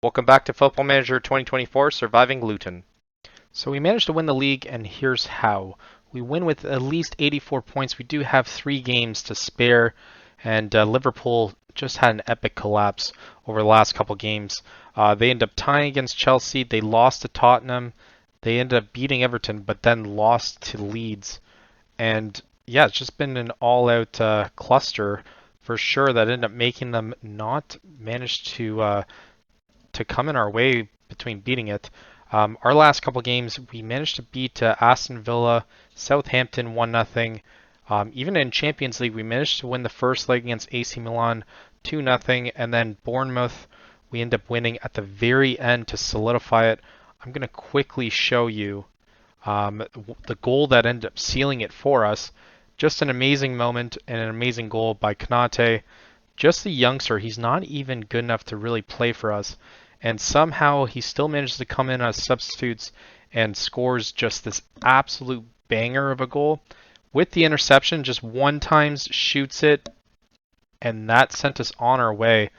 Welcome back to Football Manager 2024 Surviving Luton. So we managed to win the league, and here's how. We win with at least 84 points. We do have 3 games to spare, and Liverpool just had an epic collapse over the last couple games. They ended up tying against Chelsea. They lost to Tottenham. They ended up beating Everton, but then lost to Leeds. And yeah, it's just been an all-out cluster for sure that ended up making them not manage to come in our way between beating it. Our last couple games, we managed to beat Aston Villa, Southampton 1-0. Even in Champions League, we managed to win the first leg against AC Milan 2-0, and then Bournemouth, we end up winning at the very end to solidify it. I'm going to quickly show you the goal that ended up sealing it for us. Just an amazing moment and an amazing goal by Konate. Just the youngster, he's not even good enough to really play for us. And somehow he still manages to come in as substitutes and scores just this absolute banger of a goal. With the interception, just one time shoots it, and that sent us on our way.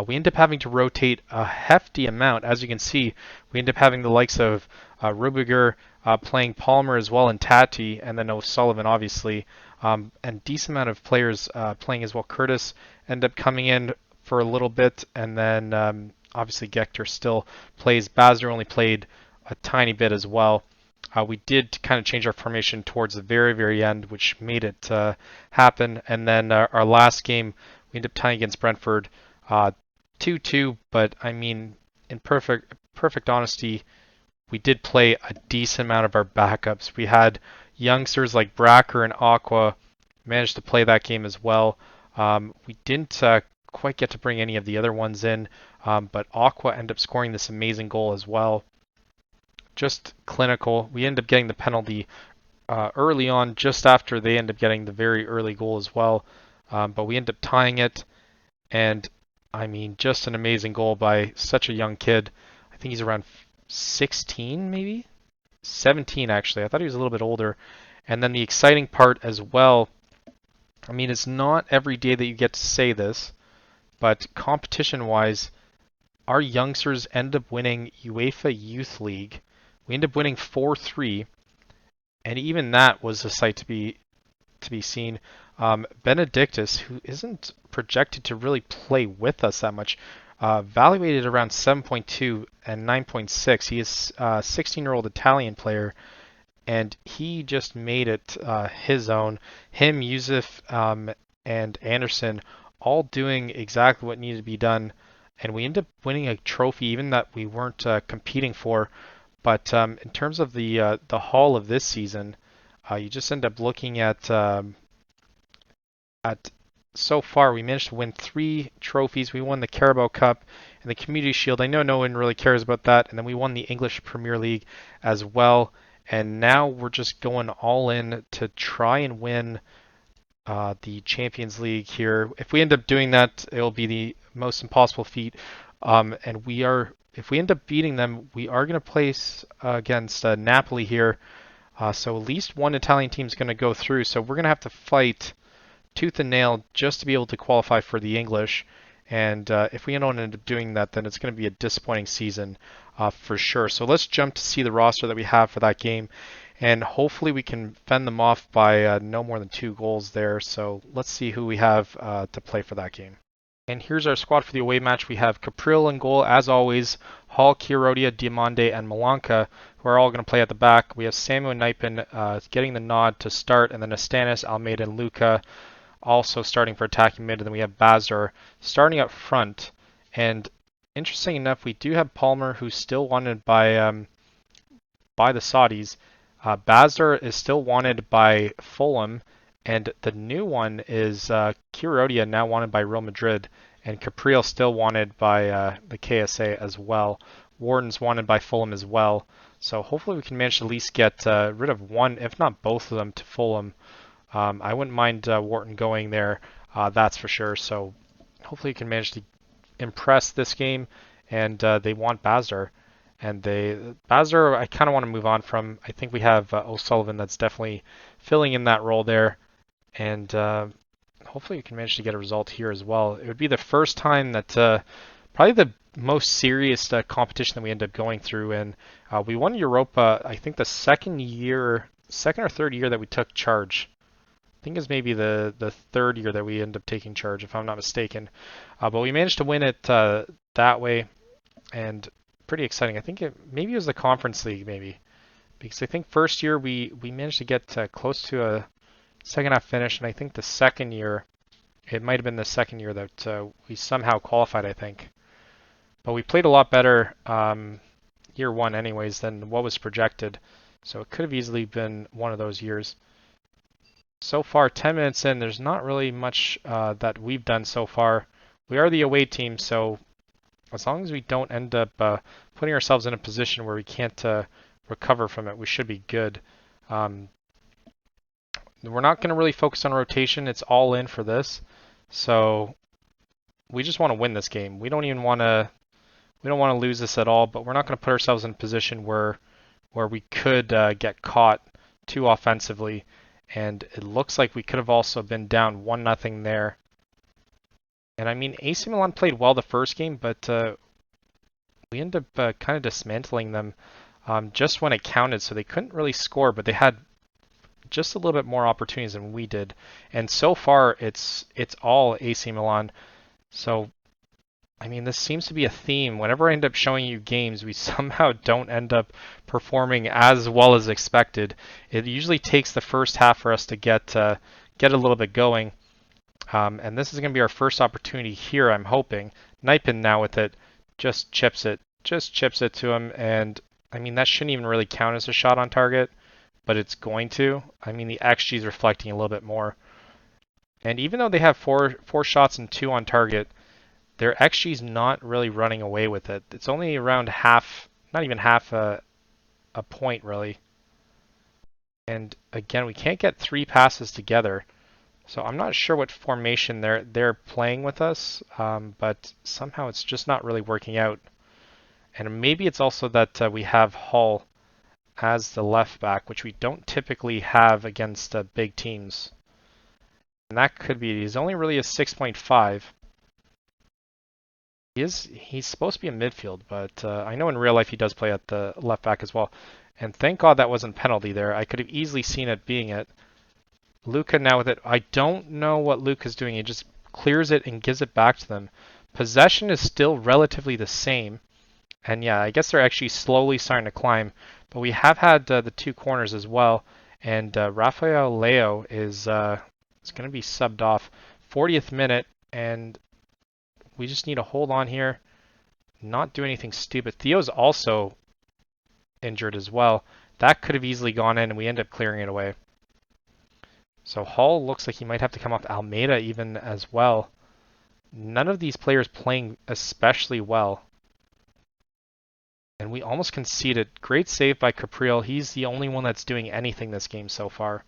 We end up having to rotate a hefty amount. As you can see, we end up having the likes of Rubiger playing Palmer as well, and Tati, and then O'Sullivan, obviously. And decent amount of players playing as well. Curtis ended up coming in for a little bit, and then obviously Gector still plays. Bazder only played a tiny bit as well. We did kind of change our formation towards the very, very end, which made it happen. And then our last game, we ended up tying against Brentford 2-2. But I mean, in perfect honesty, we did play a decent amount of our backups. We had youngsters like Bracker and Aqua managed to play that game as well. We didn't quite get to bring any of the other ones in, but Aqua ended up scoring this amazing goal as well. Just clinical. We ended up getting the penalty early on, just after they ended up getting the very early goal as well. But we ended up tying it, and I mean, just an amazing goal by such a young kid. I think he's around 16, maybe 17 actually. I thought he was a little bit older. And then the exciting part as well, I mean, it's not every day that you get to say this, but competition-wise, our youngsters end up winning UEFA Youth League. We end up winning 4-3, and even that was a sight to be seen. Benedictus, who isn't projected to really play with us that much, evaluated around 7.2 and 9.6. He is a 16-year-old Italian player, and he just made it his own. Him, Yusuf, and Anderson all doing exactly what needed to be done, and we ended up winning a trophy even that we weren't competing for. But in terms of the haul of this season, you just end up looking at so far we managed to win 3 trophies. We won the Carabao Cup and the Community Shield. I know no one really cares about that, and then we won the English Premier League as well. And now we're just going all in to try and win the Champions League here. If we end up doing that, it'll be the most impossible feat. And if we end up beating them, we are going to place against Napoli here. So at least one Italian team is going to go through. So we're going to have to fight tooth and nail just to be able to qualify for the English. And if we don't end up doing that, then it's going to be a disappointing season for sure. So let's jump to see the roster that we have for that game. And hopefully we can fend them off by no more than 2 goals there. So let's see who we have to play for that game. And here's our squad for the away match. We have Capril in goal, as always, Hall, Chirodia, Diamande, and Malanka, who are all going to play at the back. We have Samuel Nipin getting the nod to start, and then Astanis, Almeida, and Luca also starting for attacking mid, and then we have Bazar starting up front. And interesting enough, we do have Palmer, who's still wanted by the Saudis. Bazar is still wanted by Fulham, and the new one is Kirodia, now wanted by Real Madrid, and Capriel still wanted by the KSA as well. Warden's wanted by Fulham as well. So hopefully we can manage to at least get rid of one, if not both of them, to Fulham. I wouldn't mind Wharton going there, that's for sure. So hopefully you can manage to impress this game, and they want Bazar. And Bazar, I kind of want to move on from. I think we have O'Sullivan that's definitely filling in that role there. And hopefully you can manage to get a result here as well. It would be the first time that probably the most serious competition that we ended up going through. And we won Europa, I think the second or third year that we took charge. I think it's maybe the third year that we ended up taking charge, if I'm not mistaken. But we managed to win it that way, and pretty exciting. I think maybe it was the Conference League, maybe. Because I think first year we managed to get close to a second half finish, and I think the second year, it might have been the second year that we somehow qualified, I think. But we played a lot better year one anyways than what was projected. So it could have easily been one of those years. So far, 10 minutes in, there's not really much that we've done so far. We are the away team, so as long as we don't end up putting ourselves in a position where we can't recover from it, we should be good. We're not going to really focus on rotation. It's all in for this. So we just want to win this game. We don't want to lose this at all, but we're not going to put ourselves in a position where we could get caught too offensively. And it looks like we could have also been down 1-0 there. And I mean, AC Milan played well the first game, but we ended up kind of dismantling them just when it counted, so they couldn't really score, but they had just a little bit more opportunities than we did. And so far, it's all AC Milan. So, I mean, this seems to be a theme. Whenever I end up showing you games, we somehow don't end up performing as well as expected. It usually takes the first half for us to get a little bit going. And this is going to be our first opportunity here, I'm hoping. Nipin now with it, just chips it to him. And, I mean, that shouldn't even really count as a shot on target, but it's going to. I mean, the XG is reflecting a little bit more. And even though they have four shots and 2 on target, their XG is not really running away with it. It's only around half, not even half a point really. And again, we can't get 3 passes together. So I'm not sure what formation they're playing with us, but somehow it's just not really working out. And maybe it's also that we have Hull as the left back, which we don't typically have against big teams. And that could be, he's only really a 6.5. He's supposed to be in midfield, but I know in real life he does play at the left back as well. And thank God that wasn't penalty there. I could have easily seen it being it. Luka now with it. I don't know what Luka's doing. He just clears it and gives it back to them. Possession is still relatively the same. And yeah, I guess they're actually slowly starting to climb. But we have had the 2 corners as well. And Rafael Leo is going to be subbed off. 40th minute, and we just need to hold on here, not do anything stupid. Theo's also injured as well. That could have easily gone in, and we end up clearing it away. So Hull looks like he might have to come off. Almeida even as well. None of these players playing especially well. And we almost conceded. Great save by Capriel. He's the only one that's doing anything this game so far.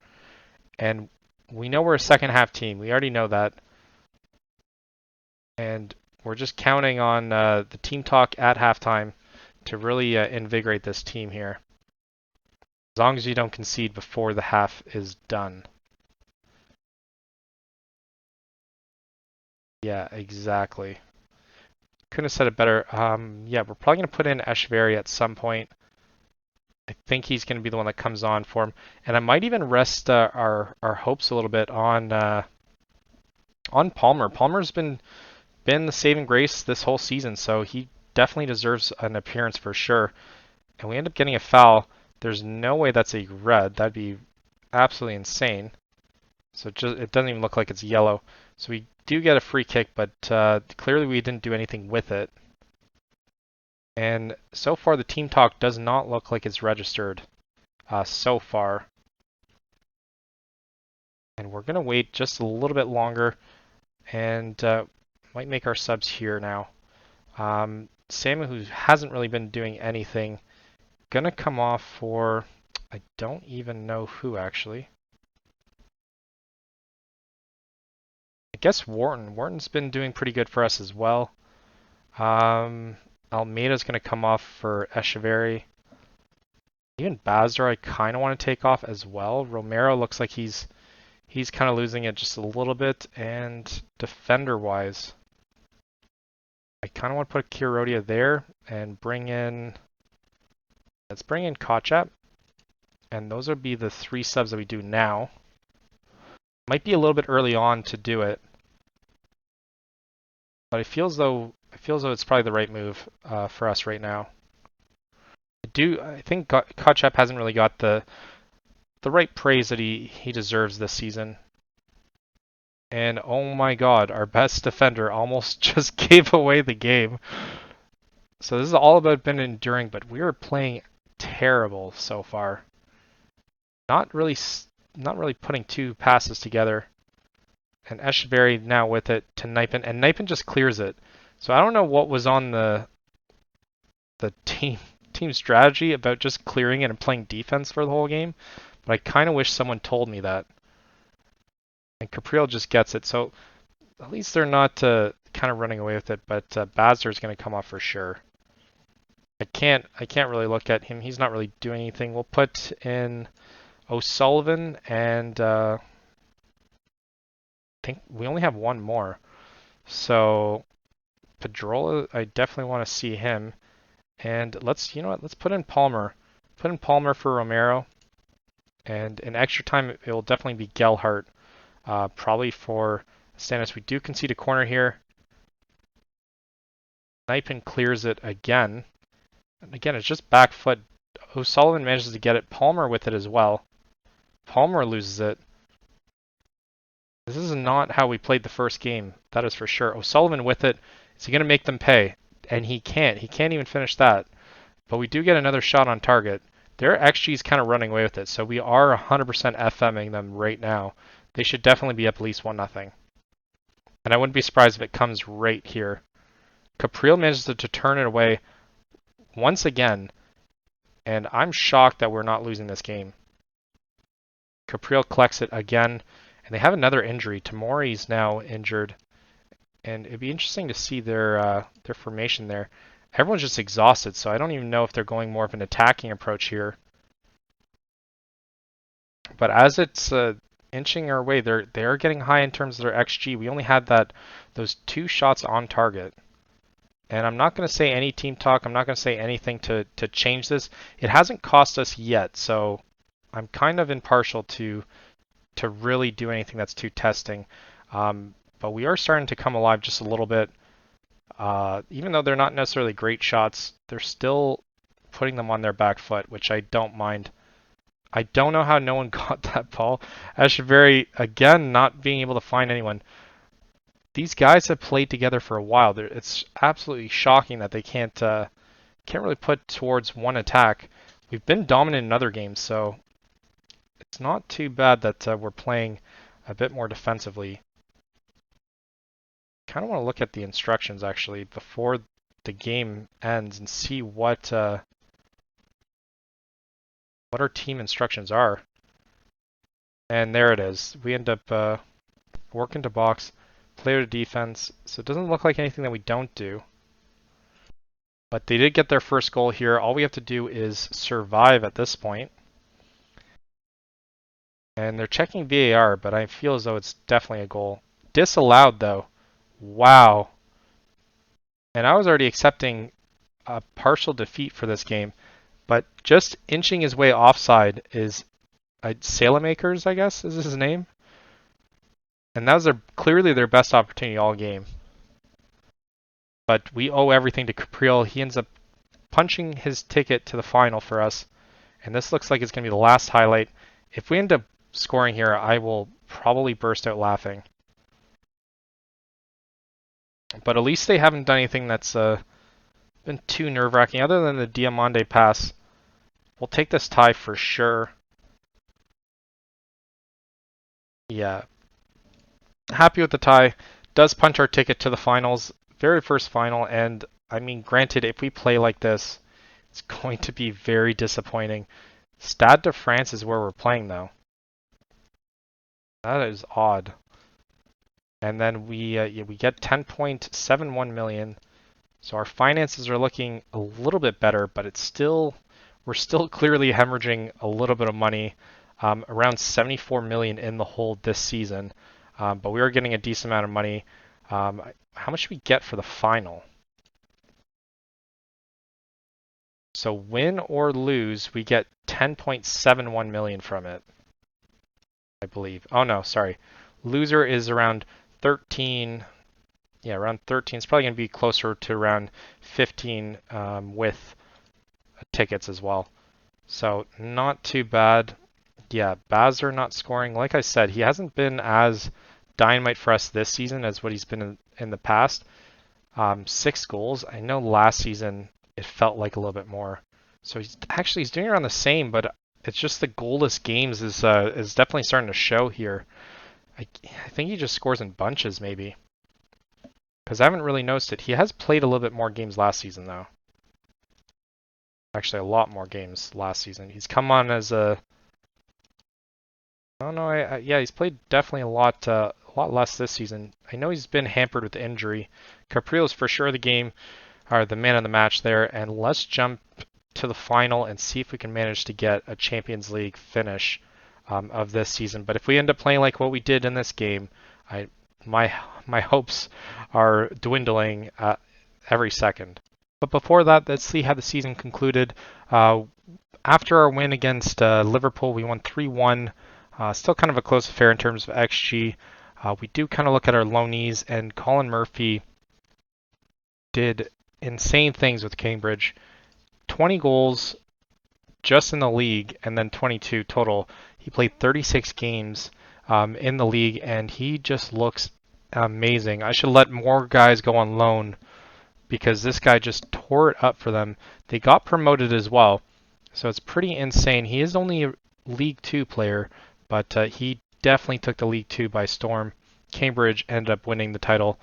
And we know we're a second half team. We already know that. And we're just counting on the team talk at halftime to really invigorate this team here. As long as you don't concede before the half is done. Yeah, exactly. Couldn't have said it better. Yeah, we're probably going to put in Echeverry at some point. I think he's going to be the one that comes on for him. And I might even rest our hopes a little bit on Palmer. Palmer's been the saving grace this whole season, so he definitely deserves an appearance for sure. And we end up getting a foul. There's no way that's a red. That'd be absolutely insane. So it doesn't even look like it's yellow. So we do get a free kick, but clearly we didn't do anything with it. And so far the team talk does not look like it's registered so far. And we're going to wait just a little bit longer and might make our subs here now. Samu, who hasn't really been doing anything, going to come off for, I don't even know who actually. I guess Wharton. Wharton's been doing pretty good for us as well. Almeida's going to come off for Echeverry. Even Bazar I kind of want to take off as well. Romero looks like he's kind of losing it just a little bit. And defender-wise, I kind of want to put Kirodia there and let's bring in Kochap. And those would be the 3 subs that we do now. Might be a little bit early on to do it, but it feels though it's probably the right move for us right now. I think Kochap hasn't really got the right praise that he deserves this season. And oh my god, our best defender almost just gave away the game. So this is all about been enduring, but we are playing terrible so far. Not really putting 2 passes together. And Echeverry now with it to Nijpen, and Nijpen just clears it. So I don't know what was on the team strategy about just clearing it and playing defense for the whole game, but I kind of wish someone told me that. And Capriel just gets it, so at least they're not kind of running away with it. But Basler's going to come off for sure. I can't really look at him. He's not really doing anything. We'll put in O'Sullivan, and I think we only have one more. So Pedrola, I definitely want to see him. And let's put in Palmer. Put in Palmer for Romero. And in extra time, it will definitely be Gelhardt. Probably for Stannis. We do concede a corner here. Nijpen clears it again. And again, it's just back foot. O'Sullivan manages to get it. Palmer with it as well. Palmer loses it. This is not how we played the first game. That is for sure. O'Sullivan with it. Is he going to make them pay? And he can't. He can't even finish that. But we do get another shot on target. Their XG is kind of running away with it, so we are 100% FMing them right now. They should definitely be up at least 1-0. And I wouldn't be surprised if it comes right here. Capriel manages to turn it away once again, and I'm shocked that we're not losing this game. Capriel collects it again, and they have another injury. Tamori's now injured, and it'd be interesting to see their formation there. Everyone's just exhausted, so I don't even know if they're going more of an attacking approach here. But as it's inching our way, they are getting high in terms of their XG. We only had those 2 shots on target. And I'm not going to say any team talk. I'm not going to say anything to change this. It hasn't cost us yet, so I'm kind of impartial to really do anything that's too testing. But we are starting to come alive just a little bit. Even though they're not necessarily great shots, they're still putting them on their back foot, which I don't mind. I don't know how no one got that ball. Echeverry, again, not being able to find anyone. These guys have played together for a while. It's absolutely shocking that they can't really put towards one attack. We've been dominant in other games, so it's not too bad that we're playing a bit more defensively. Kind of want to look at the instructions actually before the game ends and see what our team instructions are. And there it is. We end up working to box, play to defense. So it doesn't look like anything that we don't do. But they did get their first goal here. All we have to do is survive at this point. And they're checking VAR, but I feel as though it's definitely a goal. Disallowed though. Wow. And I was already accepting a partial defeat for this game, but just inching his way offside is Sailmakers, I guess, is his name. And that was clearly their best opportunity all game. But we owe everything to Capriel. He ends up punching his ticket to the final for us. And this looks like it's going to be the last highlight. If we end up scoring here, I will probably burst out laughing. But at least they haven't done anything that's been too nerve-wracking other than the Diamande pass. We'll take this tie for sure. Yeah. Happy with the tie. Does punch our ticket to the finals. Very first final, and I mean, granted, if we play like this, it's going to be very disappointing. Stade de France is where we're playing, though. That is odd. And then we get 10.71 million. So our finances are looking a little bit better, but we're still clearly hemorrhaging a little bit of money, around 74 million in the hole this season. But we are getting a decent amount of money. How much should we get for the final? So win or lose, we get 10.71 million from it, I believe. Oh no, sorry. Loser is around 13. Yeah, around 13. It's probably going to be closer to around 15 with tickets as well. So not too bad. Yeah, Bazzer not scoring. Like I said, he hasn't been as dynamite for us this season as what he's been in the past. 6 goals. I know last season it felt like a little bit more. So he's doing around the same, but it's just the goalless games is definitely starting to show here. I think he just scores in bunches maybe. Because I haven't really noticed it. He has played a little bit more games last season though. Actually, a lot more games last season. He's come on as a. Oh no, yeah, he's played definitely a lot less this season. I know he's been hampered with injury. Caprillo's for sure the man of the match there, and let's jump to the final and see if we can manage to get a Champions League finish of this season. But if we end up playing like what we did in this game, my hopes are dwindling every second. But before that, let's see how the season concluded. After our win against Liverpool, we won 3-1. Still kind of a close affair in terms of XG. We do kind of look at our loanees, and Colin Murphy did insane things with Cambridge. 20 goals just in the league, and then 22 total. He played 36 games in the league, and he just looks amazing. I should let more guys go on loan because this guy just tore it up for them. They got promoted as well, so it's pretty insane. He is only a League 2 player, but he definitely took the League 2 by storm. Cambridge ended up winning the title,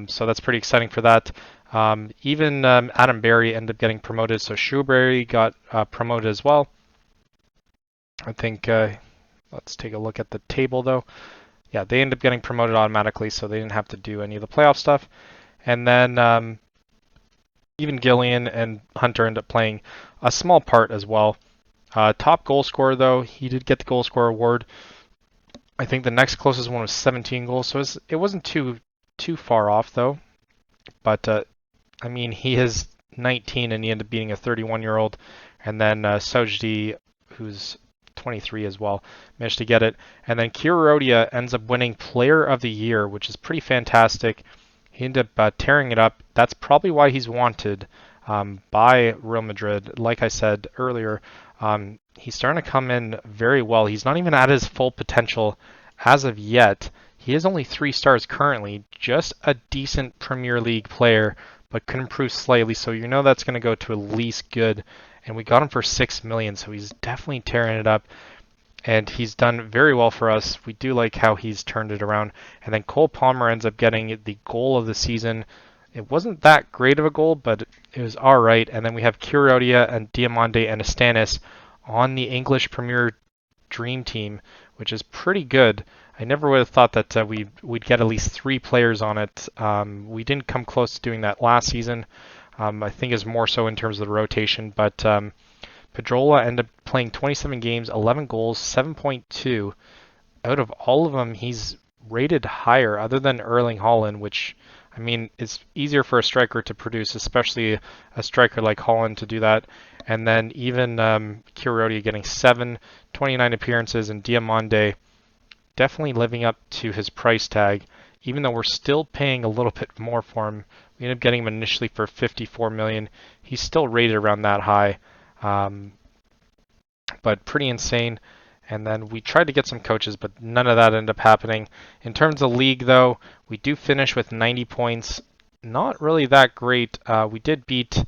so that's pretty exciting for that. Even Adam Berry ended up getting promoted, so Shrewsbury got promoted as well. I think, let's take a look at the table though. Yeah, they ended up getting promoted automatically, so they didn't have to do any of the playoff stuff. And then even Gillian and Hunter ended up playing a small part as well. Top goal scorer though, he did get the goal scorer award. I think the next closest one was 17 goals, so it wasn't too far off though. But I mean, he is 19 and he ended up beating a 31-year-old, and then Sojdi, who's 23 as well, managed to get it. And then Kirodia ends up winning Player of the Year, which is pretty fantastic. He ended up tearing it up. That's probably why he's wanted by Real Madrid. Like I said earlier, he's starting to come in very well. He's not even at his full potential as of yet. He is only 3 stars currently, just a decent Premier League player, but could improve slightly. So you know that's going to go to at least good. And we got him for 6 million, so he's definitely tearing it up. And he's done very well for us. We do like how he's turned it around. And then Cole Palmer ends up getting the goal of the season. It wasn't that great of a goal, but it was all right. And then we have Kirodia and Diamande and Astanis on the English Premier Dream Team, which is pretty good. I never would have thought that we'd get at least 3 players on it. We didn't come close to doing that last season. I think it's more so in terms of the rotation, but Pedrola ended up playing 27 games, 11 goals, 7.2. Out of all of them, he's rated higher, other than Erling Haaland, which, I mean, it's easier for a striker to produce, especially a striker like Haaland to do that. And then even Kirodia getting 7, 29 appearances, and Diamande definitely living up to his price tag, even though we're still paying a little bit more for him. We ended up getting him initially for 54 million. He's still rated around that high, but pretty insane. And then we tried to get some coaches, but none of that ended up happening. In terms of league, though, we do finish with 90 points. Not really that great. We did beat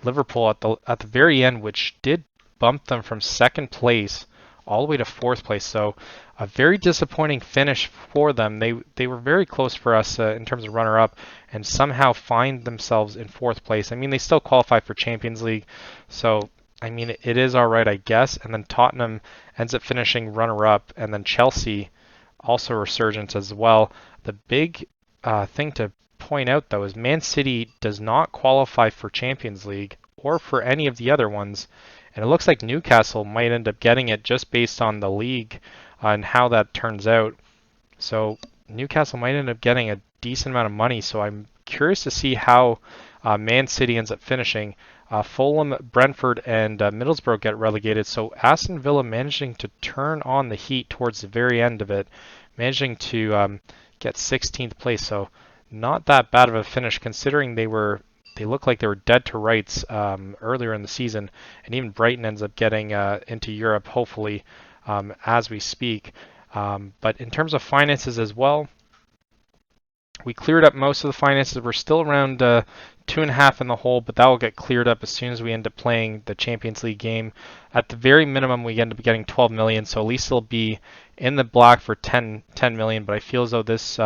Liverpool at the very end, which did bump them from 2nd place all the way to 4th place. So a very disappointing finish for them. They were very close for us in terms of runner-up, and somehow find themselves in 4th place. I mean, they still qualify for Champions League, so I mean, it is all right, I guess. And then Tottenham ends up finishing runner-up, and then Chelsea also resurgence as well. The big thing to point out, though, is Man City does not qualify for Champions League or for any of the other ones. And it looks like Newcastle might end up getting it just based on the league and how that turns out. So Newcastle might end up getting a decent amount of money. So I'm curious to see how Man City ends up finishing. Fulham, Brentford, and Middlesbrough get relegated. So Aston Villa managing to turn on the heat towards the very end of it, managing to get 16th place. So not that bad of a finish considering they look like they were dead to rights earlier in the season, and even Brighton ends up getting into Europe, hopefully, as we speak. But in terms of finances as well, we cleared up most of the finances. We're still around 2.5 in the hole, but that will get cleared up as soon as we end up playing the Champions League game. At the very minimum, we end up getting 12 million, so at least it'll be in the black for 10 million. But I feel as though this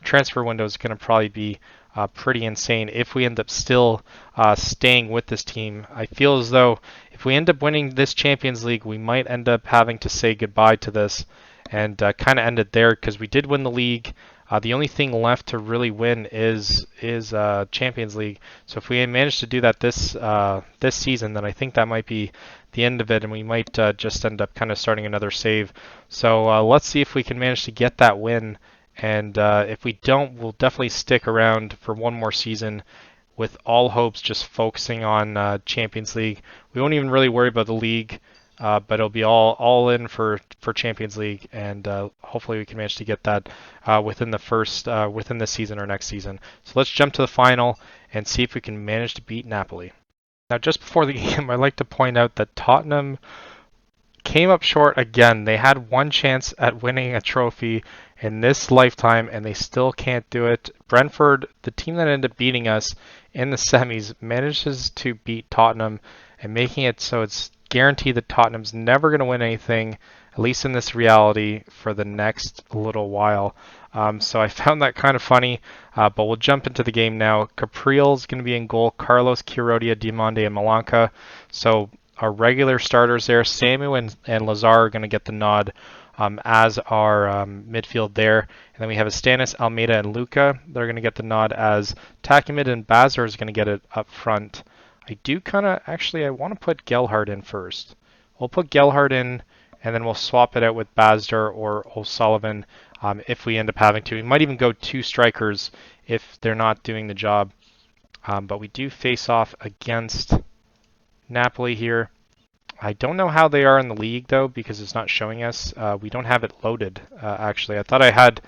transfer window is going to probably be pretty insane if we end up still staying with this team. I feel as though if we end up winning this Champions League, we might end up having to say goodbye to this and kind of end it there because we did win the league. The only thing left to really win is Champions League. So if we manage to do that this season, then I think that might be the end of it, and we might just end up kind of starting another save. So let's see if we can manage to get that win. And if we don't, we'll definitely stick around for one more season with all hopes just focusing on Champions League. We won't even really worry about the league. But it'll be all in for Champions League, and hopefully we can manage to get that within this season or next season. So let's jump to the final and see if we can manage to beat Napoli. Now, just before the game, I'd like to point out that Tottenham came up short again. They had one chance at winning a trophy in this lifetime, and they still can't do it. Brentford, the team that ended up beating us in the semis, manages to beat Tottenham and making it so it's guaranteed that Tottenham's never going to win anything, at least in this reality, for the next little while. So I found that kind of funny, but we'll jump into the game now. Capriel's going to be in goal, Carlos, Chirodia, Diomande, and Malanka. So our regular starters there, Samu and Lazar are going to get the nod as our midfield there. And then we have Estanis, Almeida, and Luca. They're going to get the nod as Takamid and Bazar is going to get it up front. I do I want to put Gelhardt in first. We'll put Gelhardt in, and then we'll swap it out with Bazar or O'Sullivan if we end up having to. We might even go two strikers if they're not doing the job. But we do face off against Napoli here. I don't know how they are in the league, though, because it's not showing us. We don't have it loaded, actually. I thought I had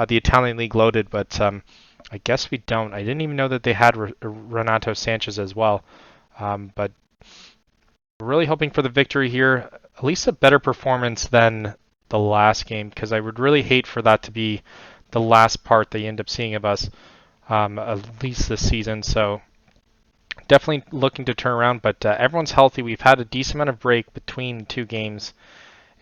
the Italian league loaded, but I guess we don't. I didn't even know that they had Renato Sanchez as well. But we're really hoping for the victory here, at least a better performance than the last game, because I would really hate for that to be the last part that you end up seeing of us, at least this season. So definitely looking to turn around, but everyone's healthy. We've had a decent amount of break between two games,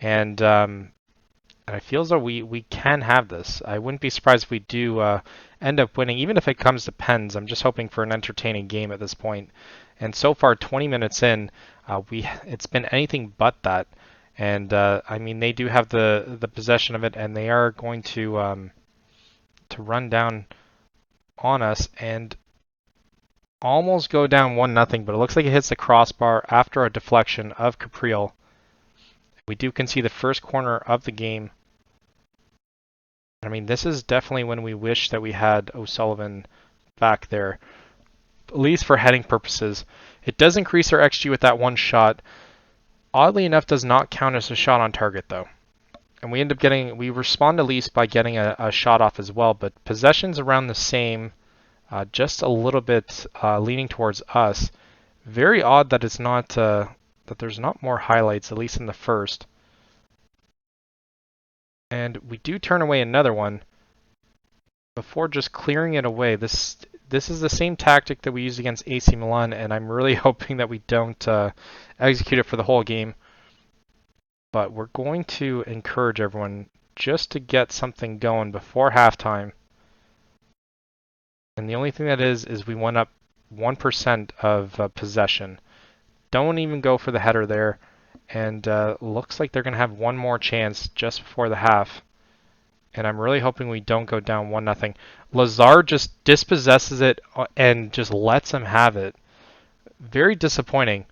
and I feel as though we can have this. I wouldn't be surprised if we do end up winning, even if it comes to pens. I'm just hoping for an entertaining game at this point. And so far, 20 minutes in, it's been anything but that. And I mean, they do have the possession of it, and they are going to run down on us and almost go down 1-0. But it looks like it hits the crossbar after a deflection of Capriel. We do concede the first corner of the game. I mean, this is definitely when we wish that we had O'Sullivan back there, at least for heading purposes. It does increase our XG with that one shot. Oddly enough, does not count as a shot on target, though. And we respond at least by getting a shot off as well, but possession's around the same, just a little bit leaning towards us. Very odd that it's not, that there's not more highlights, at least in the first. And we do turn away another one before just clearing it away. This is the same tactic that we used against AC Milan, and I'm really hoping that we don't execute it for the whole game. But we're going to encourage everyone just to get something going before halftime. And the only thing that is we went up 1% of possession. Don't even go for the header there. And looks like they're going to have one more chance just before the half. And I'm really hoping we don't go down 1-0. Lazar just dispossesses it and just lets him have it. Very disappointing.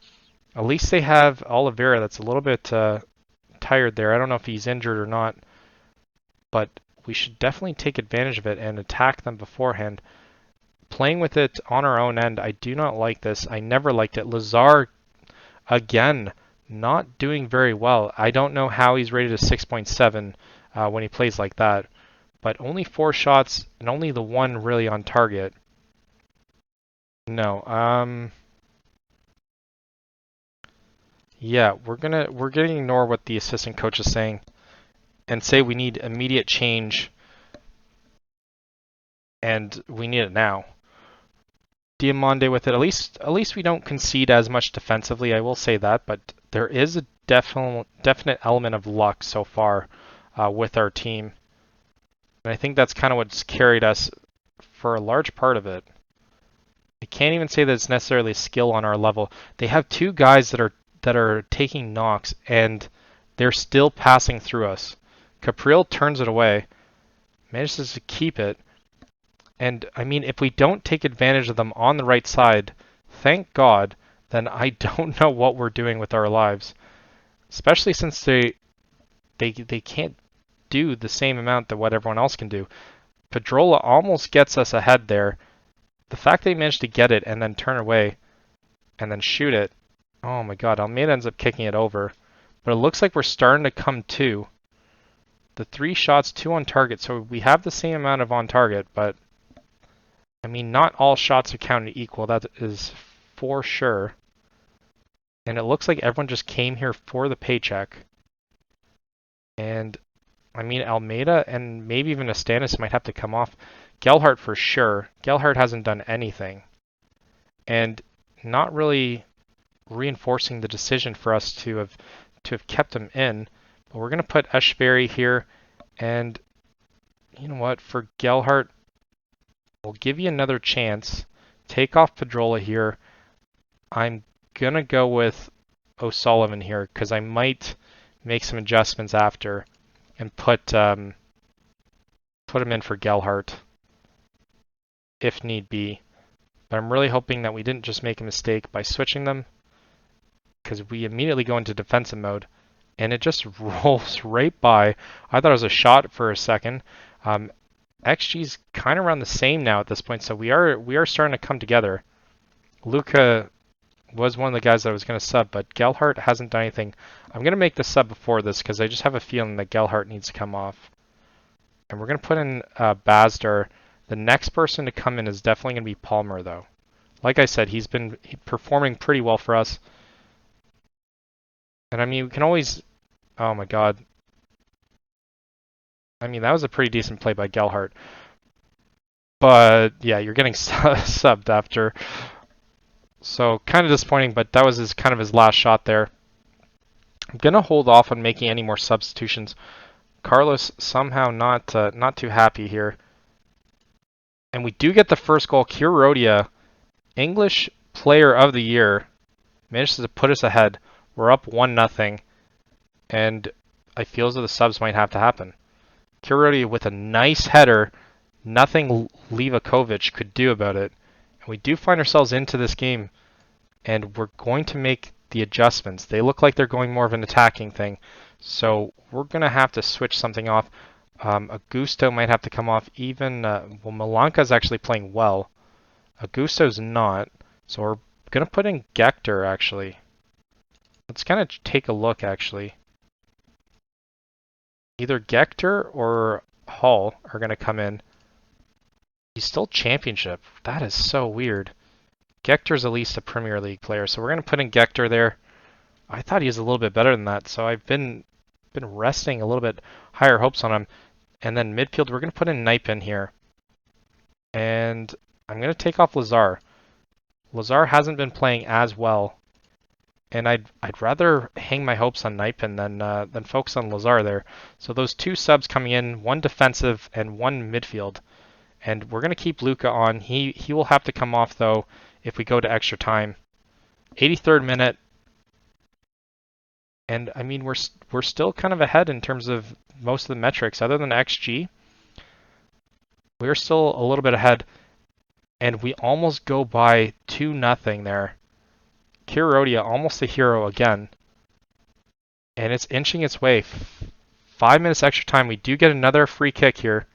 At least they have Oliveira that's a little bit tired there. I don't know if he's injured or not. But we should definitely take advantage of it and attack them beforehand. playing with it on our own end. I do not like this. I never liked it. Lazar, again, not doing very well. I don't know how he's rated a 6.7 when he plays like that. But only 4 shots and only the one really on target. No. Yeah, we're gonna ignore what the assistant coach is saying and say we need immediate change and we need it now. Diamande with it. At least we don't concede as much defensively. I will say that, but there is a definite element of luck so far with our team, and I think that's kind of what's carried us for a large part of it. I can't even say that it's necessarily skill on our level. They have 2 guys that are taking knocks and they're still passing through us. Capriel turns it away, manages to keep it. And I mean, if we don't take advantage of them on the right side, thank God, then I don't know what we're doing with our lives. Especially since they can't do the same amount that what everyone else can do. Pedrola almost gets us ahead there. The fact they managed to get it and then turn away and then shoot it. Oh my God, Almeida ends up kicking it over. But it looks like we're starting to come to. The 3 shots, 2 on target, so we have the same amount of on target, but I mean, not all shots are counted equal, that is for sure. And it looks like everyone just came here for the paycheck. And, I mean, Almeida and maybe even Astanis might have to come off. Gelhardt for sure. Gelhardt hasn't done anything. And not really reinforcing the decision for us to have kept him in. But we're going to put Echeverry here. And, you know what, for Gelhardt, we'll give you another chance. Take off Pedrola here. I'm going to go with O'Sullivan here because I might make some adjustments after and put him in for Gelhardt if need be. But I'm really hoping that we didn't just make a mistake by switching them because we immediately go into defensive mode and it just rolls right by. I thought it was a shot for a second. XG's kind of around the same now at this point, so we are starting to come together. Luca was one of the guys that I was going to sub, but Gelhardt hasn't done anything. I'm going to make the sub before this because I just have a feeling that Gelhardt needs to come off. And we're going to put in Basdar. The next person to come in is definitely going to be Palmer, though. Like I said, he's been performing pretty well for us. And I mean, we can always... Oh my God. I mean, that was a pretty decent play by Gelhardt. But yeah, you're getting subbed after. So kind of disappointing, but that was kind of his last shot there. I'm going to hold off on making any more substitutions. Carlos somehow not too happy here. And we do get the first goal. Kurodia, English Player of the Year, manages to put us ahead. We're up 1-0. And I feel as though the subs might have to happen. Kurodia with a nice header. Nothing Livakovic could do about it. And we do find ourselves into this game. And we're going to make the adjustments. They look like they're going more of an attacking thing. So we're going to have to switch something off. Augusto might have to come off even... well, Malanka's actually playing well. Augusto's not. So we're going to put in Gector, actually. Let's kind of take a look, actually. Either Gector or Hall are going to come in. He's still championship. That is so weird. Gector's at least a Premier League player, so we're going to put in Gector there. I thought he was a little bit better than that, so I've been resting a little bit higher hopes on him. And then midfield, we're going to put in Knipe in here. And I'm going to take off Lazar. Lazar hasn't been playing as well. And I'd rather hang my hopes on Knipen than focus on Lazar there. So those 2 subs coming in, 1 defensive and 1 midfield. And we're going to keep Luca on. He will have to come off, though, if we go to extra time. 83rd minute. And, I mean, we're still kind of ahead in terms of most of the metrics. Other than XG, we're still a little bit ahead. And we almost go by 2-0 there. Kurodia, almost a hero again. And it's inching its way. 5 minutes extra time. We do get another free kick here.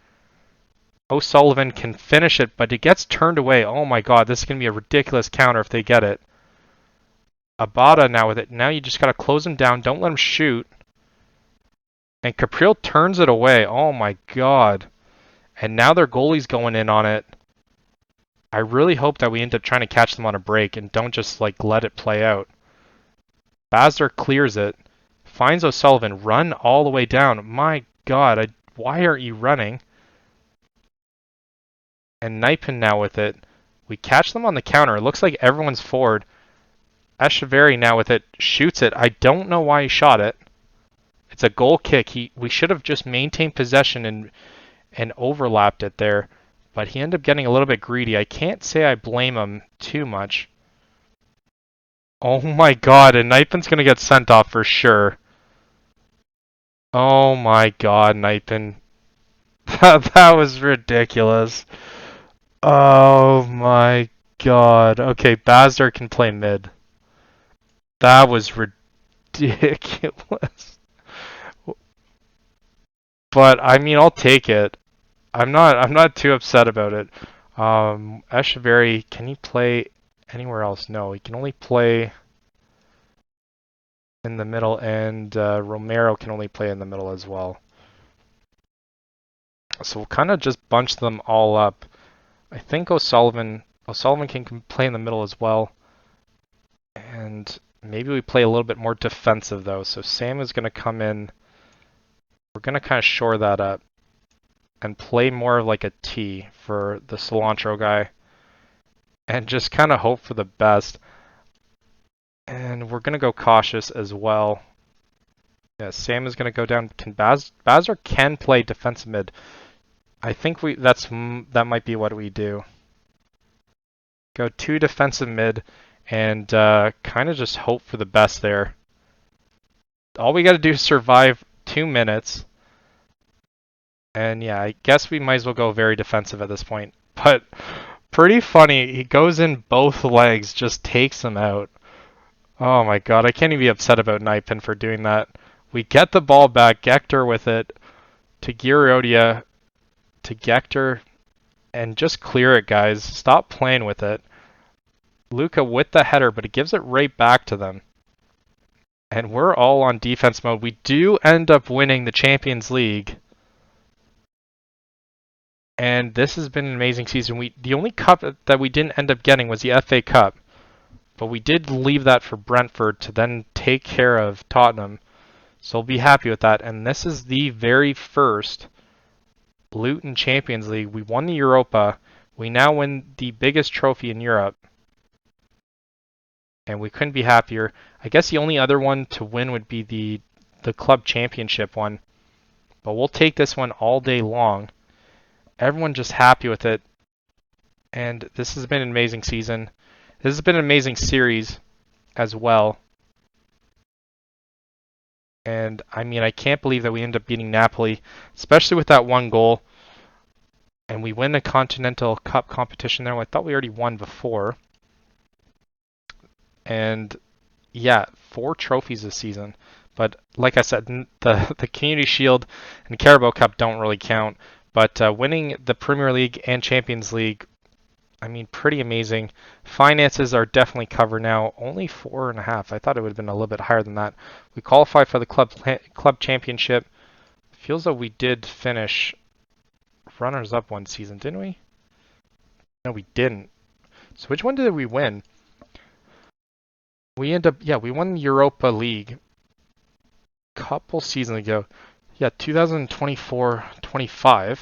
O'Sullivan can finish it, but it gets turned away. Oh my god, this is going to be a ridiculous counter if they get it. Abada now with it. Now you just got to close him down. Don't let him shoot. And Capriel turns it away. Oh my god. And now their goalie's going in on it. I really hope that we end up trying to catch them on a break and don't just like let it play out. Basler clears it. Finds O'Sullivan. Run all the way down. My god, why aren't you running? And Nipin now with it. We catch them on the counter. It looks like everyone's forward. Echeverry now with it. Shoots it. I don't know why he shot it. It's a goal kick. We should have just maintained possession and overlapped it there. But he ended up getting a little bit greedy. I can't say I blame him too much. Oh my god, and Nipin's going to get sent off for sure. Oh my god, Nipin. That was ridiculous. Oh my god. Okay, Basler can play mid. That was ridiculous. But I mean, I'll take it. I'm not too upset about it. Echeverry, can he play anywhere else? No, he can only play in the middle, and Romero can only play in the middle as well. So we'll kind of just bunch them all up. I think O'Sullivan can play in the middle as well. And maybe we play a little bit more defensive though. So Sam is going to come in. We're going to kind of shore that up and play more of like a T for the cilantro guy. And just kind of hope for the best. And we're going to go cautious as well. Yeah, Sam is going to go down. Basler can play defensive mid. I think that might be what we do. Go 2 defensive mid and kind of just hope for the best there. All we got to do is survive 2 minutes. And yeah, I guess we might as well go very defensive at this point. But pretty funny. He goes in both legs, just takes him out. Oh my god, I can't even be upset about Nipin for doing that. We get the ball back, Gector with it to Giriodia, to Gector, and just clear it, guys. Stop playing with it. Luca with the header, but he gives it right back to them. And we're all on defense mode. We do end up winning the Champions League. And this has been an amazing season. The only cup that we didn't end up getting was the FA Cup. But we did leave that for Brentford to then take care of Tottenham. So we'll be happy with that. And this is the very first Luton Champions League. We won the Europa. We now win the biggest trophy in Europe. And we couldn't be happier. I guess the only other one to win would be the club championship one. But we'll take this one all day long. Everyone just happy with it. And this has been an amazing season. This has been an amazing series as well. And I mean, I can't believe that we end up beating Napoli, especially with that one goal. And we win the Continental Cup competition there. I thought we already won before. And yeah, 4 trophies this season. But like I said, the Community Shield and Carabao Cup don't really count. But winning the Premier League and Champions League, I mean, pretty amazing. Finances are definitely covered now. Only 4.5. I thought it would have been a little bit higher than that. We qualified for the club championship. Feels like we did finish runners-up one season, didn't we? No, we didn't. So which one did we win? We won the Europa League a couple seasons ago. Yeah, 2024-25.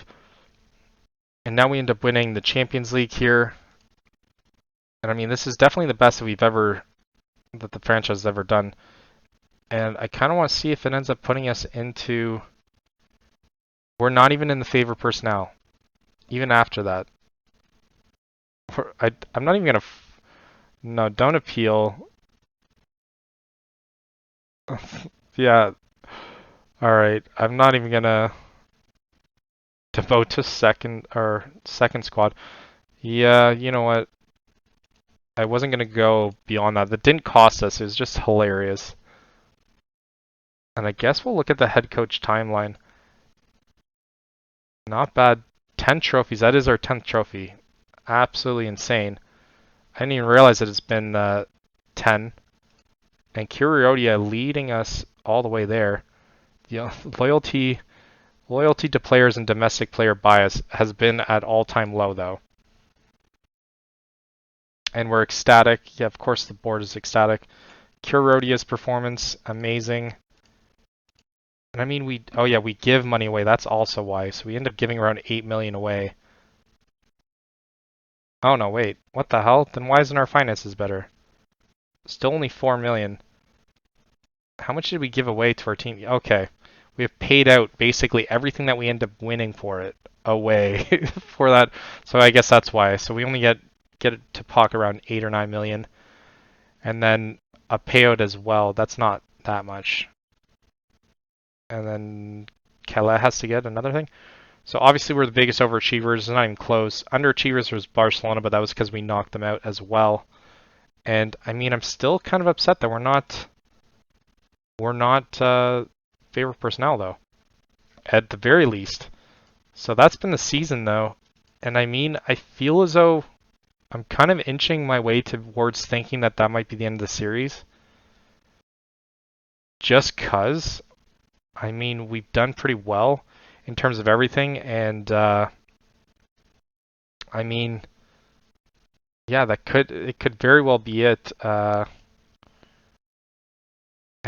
And now we end up winning the Champions League here. And I mean, this is definitely the best that the franchise has ever done. And I kind of want to see if it ends up putting us into... We're not even in the favor personnel. Even after that. I'm not even going to... No, don't appeal. Yeah. Alright, I'm not even going to devote to second squad. Yeah, you know what? I wasn't going to go beyond that. That didn't cost us. It was just hilarious. And I guess we'll look at the head coach timeline. Not bad 10 trophies. That is our 10th trophy. Absolutely insane. I didn't even realize that it's been 10. And Curiodia leading us all the way there. The loyalty to players and domestic player bias has been at all-time low, though. And we're ecstatic. Yeah, of course the board is ecstatic. Curodia's performance, amazing. And I mean, we give money away. That's also why. So we end up giving around 8 million away. Oh no, wait. What the hell? Then why isn't our finances better? Still only 4 million. How much did we give away to our team? Okay. We have paid out basically everything that we end up winning for it away for that. So I guess that's why. So we only get it to pocket around 8 or 9 million. And then a payout as well. That's not that much. And then Kela has to get another thing. So obviously we're the biggest overachievers. It's not even close. Underachievers was Barcelona, but that was because we knocked them out as well. And I mean, I'm still kind of upset that we're not favorite personnel though, at the very least. So that's been the season though. And I mean, I feel as though I'm kind of inching my way towards thinking that that might be the end of the series. Just 'cause, I mean, we've done pretty well in terms of everything, and I mean, yeah, it could very well be it. And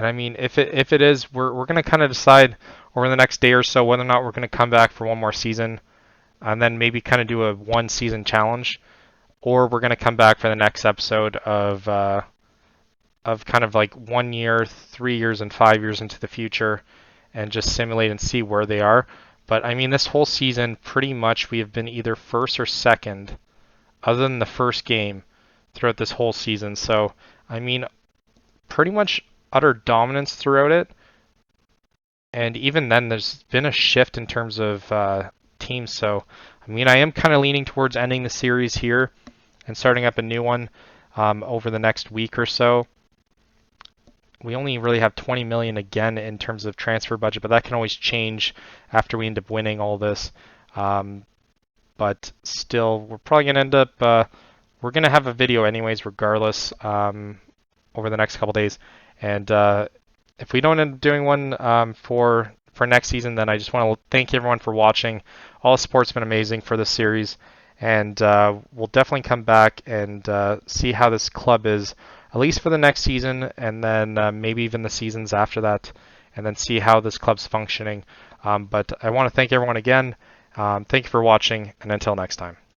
I mean, if it is, we're gonna kind of decide over the next day or so whether or not we're gonna come back for one more season, and then maybe kind of do a one season challenge, or we're gonna come back for the next episode of kind of like 1 year, 3 years, and 5 years into the future, and just simulate and see where they are. But I mean, this whole season, pretty much we have been either first or second, other than the first game, throughout this whole season. So I mean, pretty much utter dominance throughout it. And even then, there's been a shift in terms of teams. So I mean, I am kind of leaning towards ending the series here and starting up a new one over the next week or so. We only really have 20 million again in terms of transfer budget, but that can always change after we end up winning all this. But still, we're probably going to end up, we're going to have a video anyways, regardless, over the next couple days. And if we don't end up doing one for next season, then I just want to thank everyone for watching. All the support's been amazing for this series. And we'll definitely come back and see how this club is, at least for the next season, and then maybe even the seasons after that, and then see how this club's functioning. But I want to thank everyone again. Thank you for watching, and until next time.